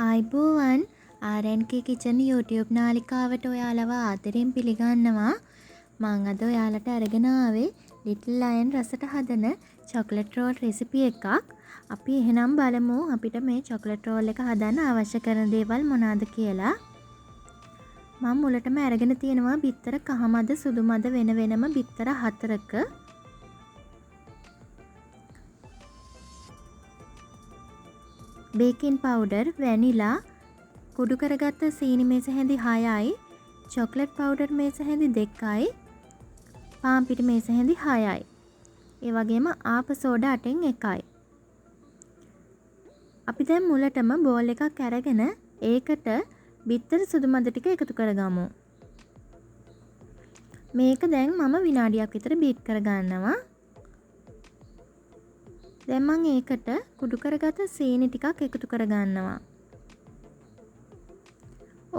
ආයිබෝවන් RNK Kitchen YouTube නාලිකාවට ඔයාලව ආදරෙන් පිළිගන්නවා. මම අද ඔයාලට අරගෙන ආවේ Little Lion රසට හදන chocolate roll recipe එකක්. අපි එහෙනම් බලමු අපිට මේ chocolate roll එක හදන්න අවශ්‍ය කරන දේවල් මොනවාද කියලා. මම මුලටම අරගෙන තියෙනවා බිත්තර කහමද සුදුමද වෙන වෙනම බිත්තර 4ක. බේකින් පවුඩර්, වැනිලා, කුඩු කරගත්ත සීනි මේස හැඳි 6යි, චොක්ලට් පවුඩර් මේස හැඳි 2යි, පාන් පිටි මේස හැඳි 6යි. ඒ වගේම ආප සෝඩා 8න් 1යි. අපි දැන් මුලටම බෝල් එකක් අරගෙන ඒකට බිත්තර සුදු මද ටික එකතු කරගමු. මේක දැන් මම විනාඩියක් විතර බීට් කරගන්නවා. දැන් මම ඒකට කුඩු කරගත්ත සීනි ටිකක් එකතු කරගන්නවා.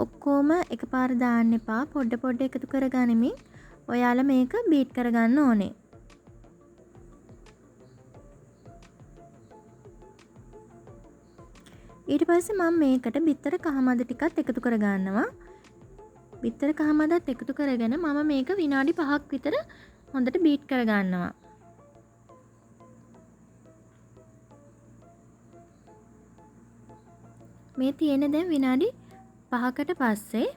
ඔක්කොම එකපාර දාන්න එපා. පොඩ පොඩ එකතු කරගනිමින් ඔයාලා මේක බීට් කරගන්න ඕනේ. ඊට පස්සේ මම මේකට බිත්තර කහමද ටිකත් එකතු කරගන්නවා. බිත්තර කහමදත් එකතු කරගෙන මම මේක විනාඩි 5ක් විතර හොඳට බීට් කරගන්නවා. මේ තියෙන දැන් විනාඩි 5කට පස්සේ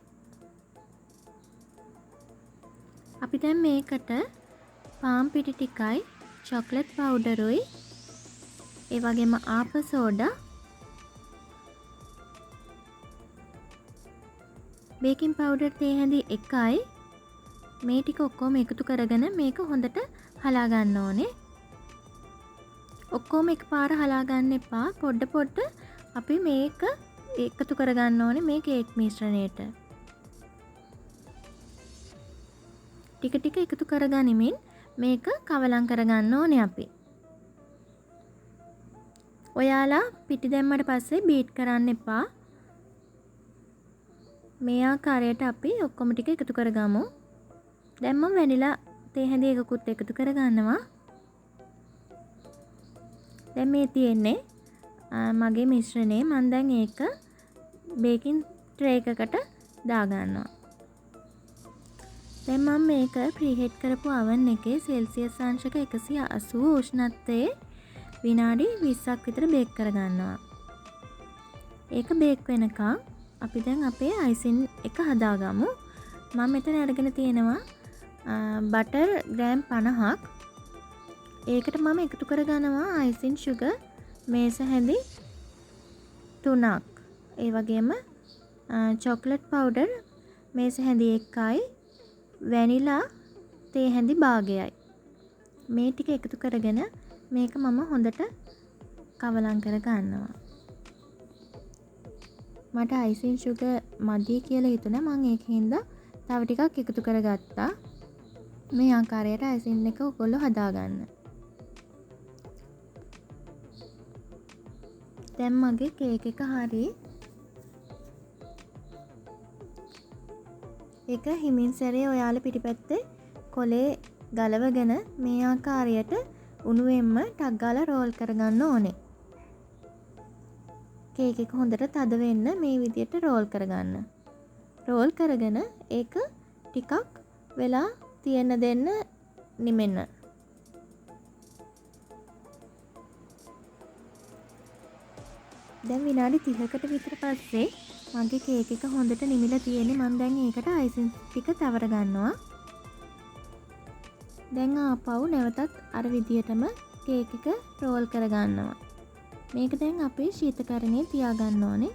අපි දැන් මේකට පාන් පිටි ටිකයි චොක්ලට් පවුඩරුයි ඒ වගේම ආප සෝඩා බේකින් පවුඩර් තේ හැඳි 1යි මේ ටික ඔක්කොම එකතු කරගෙන මේක හොඳට හලා ගන්න ඕනේ. ඔක්කොම එකපාර හලා ගන්න එපා. පොඩ පොඩ අපි මේක එකතු කරගන්න ඕනේ මේ කේක් මිශ්‍රණයට. ටික ටික එකතු කරගනිමින් මේක කවලම් කරගන්න ඕනේ අපි. ඔයාලා පිටි දැම්මට පස්සේ බීට් කරන්න එපා. මේ ආකාරයට අපි ඔක්කොම ටික එකතු කරගමු. දැන් මම වැනිලා තේ හැඳි එකකුත් එකතු කරගන්නවා. දැන් මේ තියෙන්නේ මගේ මිශ්‍රණය. මම දැන් ඒක බේකින් ට්‍රේ එකකට දාගන්නවා. දැන් මම මේක ප්‍රීහීට් කරපු oven එකේ සෙල්සියස් අංශක 180 උෂ්ණත්වයේ විනාඩි 20ක් විතර බේක් කරගන්නවා. ඒක බේක් වෙනකන් අපි දැන් අපේ අයිසින් එක හදාගමු. මම මෙතන අරගෙන තියෙනවා බටර් ග්‍රෑම් 50ක්. ඒකට මම එකතු කරගන්නවා අයිසින් sugar මේස හැඳි 3ක්. ඒ වගේම චොක්ලට් පවුඩර් මේස හැඳි 1යි, වැනිලා තේ හැඳි භාගයයි. මේ ටික එකතු කරගෙන මේක මම හොඳට කවලම් කර ගන්නවා. මට අයිසින් sugar මදි කියලා හිතුණා. මම ඒකින්ද තව ටිකක් එකතු කරගත්තා. මේ ආකාරයට අයිසින් එක ඔයගොල්ලෝ හදාගන්න. දැන් මගේ කේක් එක හරි. ඒක හිමින් සැරේ ඔයාලා පිටිපැත්තේ කොලේ ගලවගෙන මේ ආකාරයට උණුවෙන්ම ටක් ගාලා රෝල් කරගන්න ඕනේ. කේක් එක හොඳට තද වෙන්න මේ විදියට රෝල් කරගන්න. රෝල් කරගෙන ඒක ටිකක් වෙලා තියෙන්න දෙන්න නිමෙන්න. දැන් විනාඩි 30කට විතර පස්සේ මගේ කේක් එක හොඳට නිමිලා තියෙන්නේ. මම දැන් ඒකට අයිසින් ටික තවර ගන්නවා. දැන් ආපහු නැවතත් අර විදියටම කේක් එක රෝල් කරගන්නවා. මේක දැන් අපි ශීතකරණයේ තියාගන්න ඕනේ.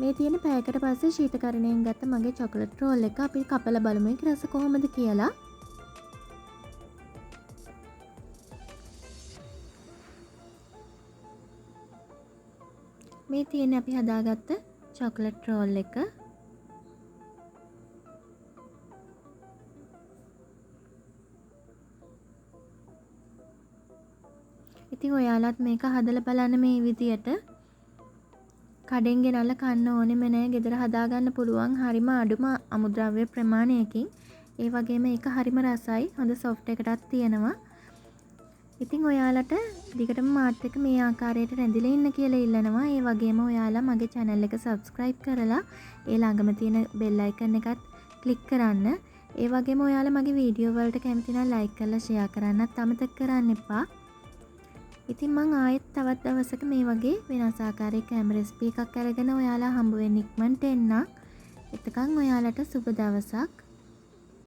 මේ තියෙන පැයකට පස්සේ ශීතකරණයෙන් ගත්ත මගේ chocolate roll එක අපි කපලා බලමු ඒක රස කොහොමද කියලා. මේ තියෙන්නේ අපි හදාගත්ත chocolate roll එක. ඉතින් ඔයාලත් මේක හදලා බලන්න මේ විදියට. කඩෙන් ගෙනල්ලා කන්න ඕනෙම නෑ. ගෙදර හදාගන්න පුළුවන් හරිම අඩුම අමුද්‍රව්‍ය ප්‍රමාණයකින්. ඒ වගේම ඒක හරිම රසයි. හොඳ soft එකටත් තියෙනවා. ඉතින් ඔයාලට දිගටම මාත් එක්ක මේ ආකාරයට රැඳිලා ඉන්න කියලා ඉල්ලනවා. ඒ වගේම ඔයාලා මගේ channel එක subscribe කරලා ඒ ළඟම තියෙන bell icon එකත් click කරන්න. ඒ වගේම ඔයාලා මගේ වීඩියෝ වලට කැමති නම් like කරලා share කරන්නත් අමතක කරන්න එපා. ඉතින් මං ආයෙත් තවත් දවසක මේ වගේ වෙනස් ආකාරයක කැම රෙසිපි එකක් අරගෙන ඔයාලා හම්බ වෙන්න ඉක්මනට එන්නම්. එතකන් ඔයාලට සුබ දවසක්.